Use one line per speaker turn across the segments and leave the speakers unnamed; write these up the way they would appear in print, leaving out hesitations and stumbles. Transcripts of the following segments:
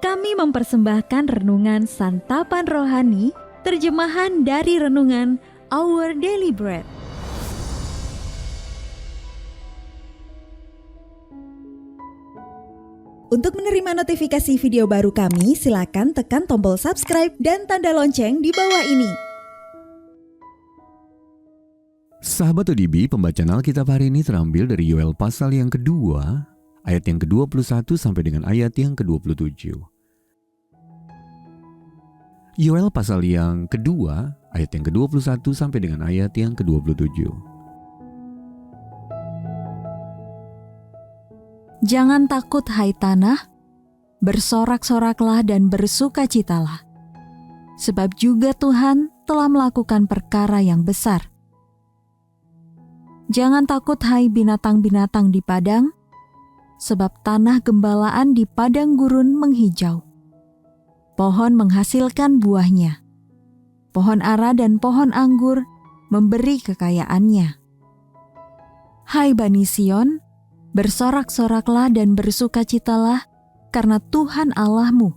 kami mempersembahkan renungan Santapan Rohani, terjemahan dari renungan Our Daily Bread.
Untuk menerima notifikasi video baru kami, silakan tekan tombol subscribe dan tanda lonceng di bawah ini.
Sahabat ODB, pembacaan Alkitab hari ini terambil dari Yoel pasal yang kedua, ayat yang ke-21 sampai dengan ayat yang ke-27. Yoel pasal yang kedua, ayat yang ke-21 sampai dengan ayat yang ke-27.
Jangan takut hai tanah, bersorak-soraklah dan bersukacitalah. Sebab juga Tuhan telah melakukan perkara yang besar. Jangan takut hai binatang-binatang di padang, sebab tanah gembalaan di padang gurun menghijau. Pohon menghasilkan buahnya. Pohon ara dan pohon anggur memberi kekayaannya. Hai Bani Sion, bersorak-soraklah dan bersukacitalah karena Tuhan Allahmu.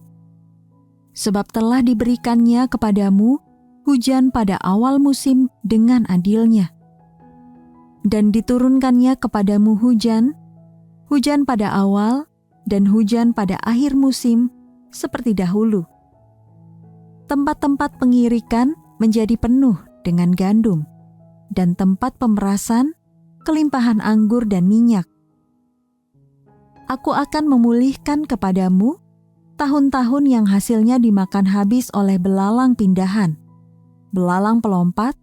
Sebab telah diberikannya kepadamu hujan pada awal musim dengan adilnya. Dan diturunkannya kepadamu hujan pada awal dan hujan pada akhir musim seperti dahulu. Tempat-tempat pengirikan menjadi penuh dengan gandum, dan tempat pemerasan kelimpahan anggur dan minyak. Aku akan memulihkan kepadamu tahun-tahun yang hasilnya dimakan habis oleh belalang pindahan, belalang pelompat,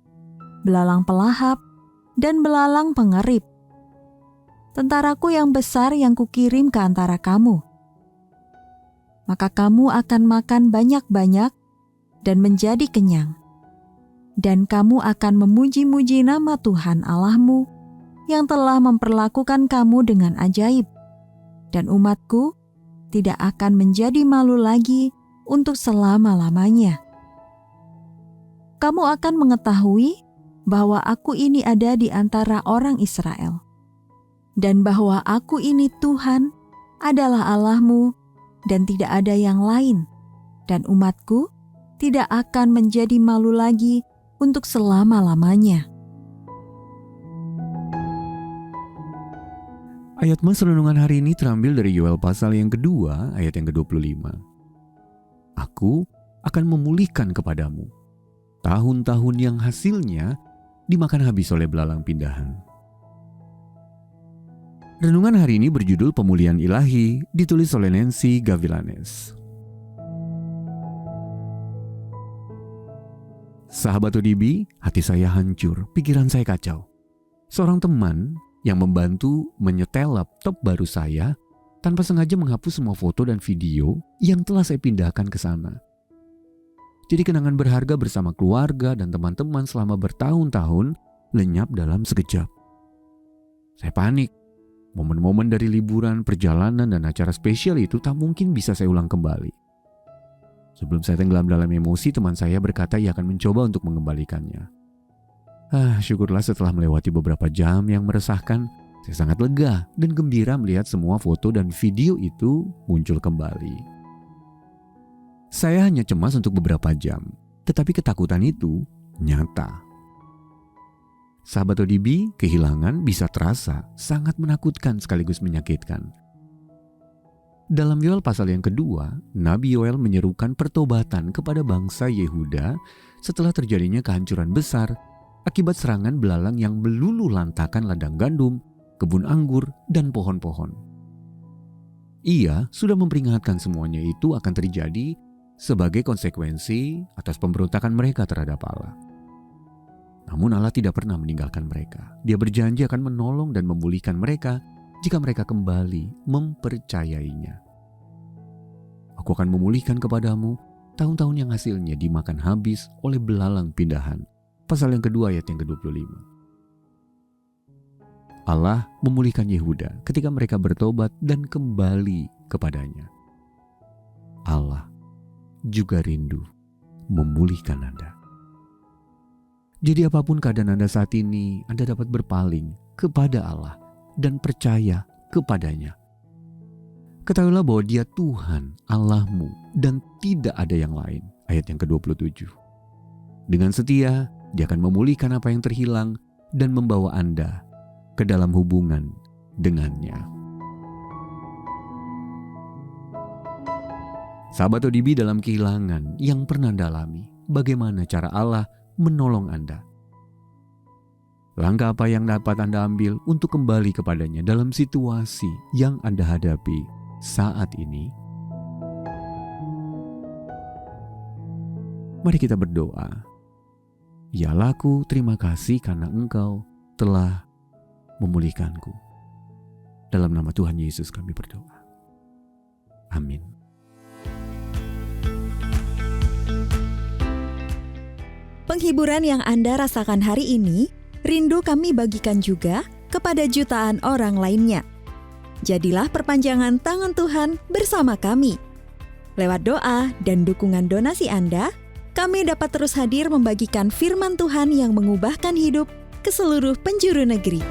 belalang pelahap, dan belalang pengerip. Tentaraku yang besar yang kukirim ke antara kamu. Maka kamu akan makan banyak-banyak dan menjadi kenyang. Dan kamu akan memuji-muji nama Tuhan Allahmu yang telah memperlakukan kamu dengan ajaib. Dan umatku tidak akan menjadi malu lagi untuk selama-lamanya. Kamu akan mengetahui bahwa aku ini ada di antara orang Israel. Dan bahwa aku ini Tuhan adalah Allahmu dan tidak ada yang lain. Dan umatku tidak akan menjadi malu lagi untuk selama-lamanya.
Ayat mas renungan hari ini terambil dari Yoel pasal yang kedua, ayat yang ke-25. Aku akan memulihkan kepadamu tahun-tahun yang hasilnya dimakan habis oleh belalang pindahan. Renungan hari ini berjudul Pemulihan Ilahi, ditulis oleh Nancy Gavilanes. Sahabat ODB, hati saya hancur, pikiran saya kacau. Seorang teman yang membantu menyetel laptop baru saya tanpa sengaja menghapus semua foto dan video yang telah saya pindahkan ke sana. Jadi kenangan berharga bersama keluarga dan teman-teman selama bertahun-tahun lenyap dalam sekejap. Saya panik. Momen-momen dari liburan, perjalanan, dan acara spesial itu tak mungkin bisa saya ulang kembali. Sebelum saya tenggelam dalam emosi, teman saya berkata ia akan mencoba untuk mengembalikannya. Syukurlah setelah melewati beberapa jam yang meresahkan, saya sangat lega dan gembira melihat semua foto dan video itu muncul kembali. Saya hanya cemas untuk beberapa jam, tetapi ketakutan itu nyata. Sahabat ODB, kehilangan bisa terasa sangat menakutkan sekaligus menyakitkan. Dalam Yoel pasal yang kedua, Nabi Yoel menyerukan pertobatan kepada bangsa Yehuda setelah terjadinya kehancuran besar akibat serangan belalang yang meluluh lantakan ladang gandum, kebun anggur, dan pohon-pohon. Ia sudah memperingatkan semuanya itu akan terjadi sebagai konsekuensi atas pemberontakan mereka terhadap Allah. Namun Allah tidak pernah meninggalkan mereka. Dia berjanji akan menolong dan memulihkan mereka jika mereka kembali mempercayainya. Aku akan memulihkan kepadamu tahun-tahun yang hasilnya dimakan habis oleh belalang pindahan. Pasal yang kedua ayat yang ke-25. Allah memulihkan Yehuda ketika mereka bertobat dan kembali kepadanya. Allah juga rindu memulihkan Anda. Jadi apapun keadaan Anda saat ini, Anda dapat berpaling kepada Allah dan percaya kepadanya. Ketahuilah bahwa Dia Tuhan Allahmu dan tidak ada yang lain. Ayat yang ke-27. Dengan setia, Dia akan memulihkan apa yang terhilang dan membawa Anda ke dalam hubungan dengannya. Sahabat ODB dalam kehilangan yang pernah Anda alami, bagaimana cara Allah menolong Anda? Langkah apa yang dapat Anda ambil untuk kembali kepadanya dalam situasi yang Anda hadapi saat ini? Mari kita berdoa. Ya Allahku, terima kasih karena Engkau telah memulihkanku. Dalam nama Tuhan Yesus kami berdoa. Amin.
Penghiburan yang Anda rasakan hari ini, rindu kami bagikan juga kepada jutaan orang lainnya. Jadilah perpanjangan tangan Tuhan bersama kami. Lewat doa dan dukungan donasi Anda, kami dapat terus hadir membagikan firman Tuhan yang mengubahkan hidup ke seluruh penjuru negeri.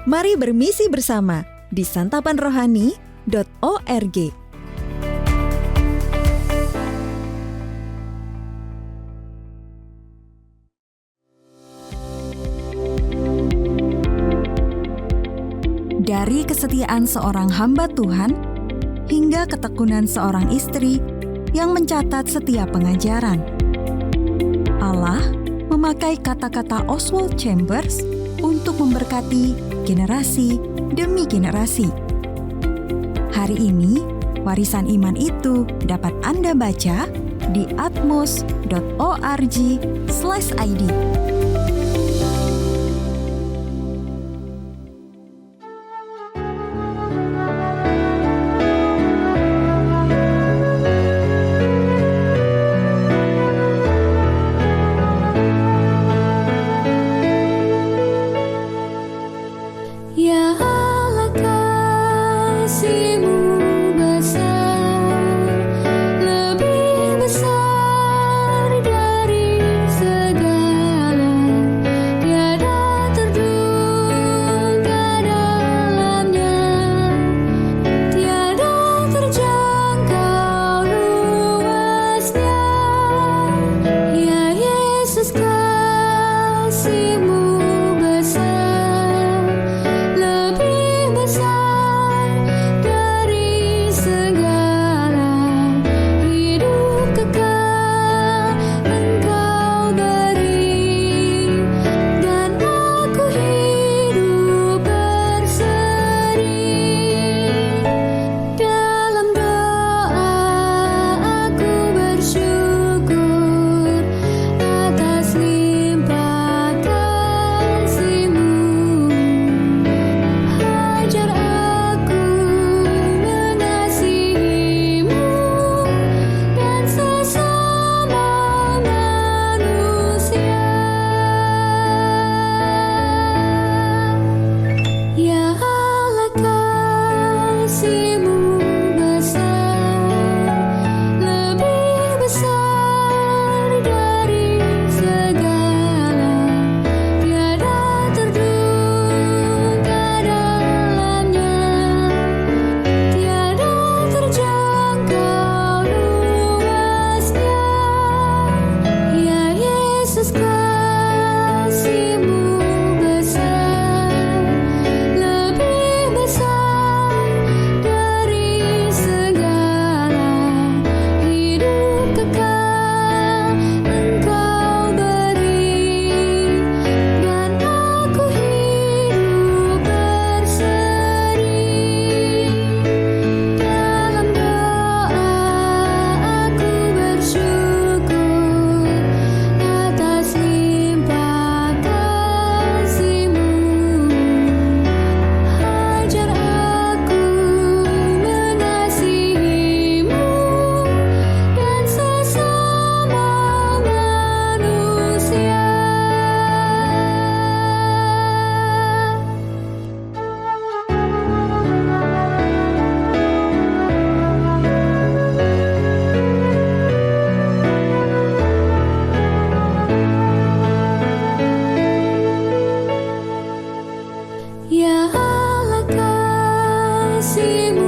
Mari bermisi bersama di santapanrohani.org.
Dari kesetiaan seorang hamba Tuhan hingga ketekunan seorang istri yang mencatat setiap pengajaran. Allah memakai kata-kata Oswald Chambers untuk memberkati generasi demi generasi. Hari ini, warisan iman itu dapat Anda baca di atmos.org/id.
Ya Allah kasih-Mu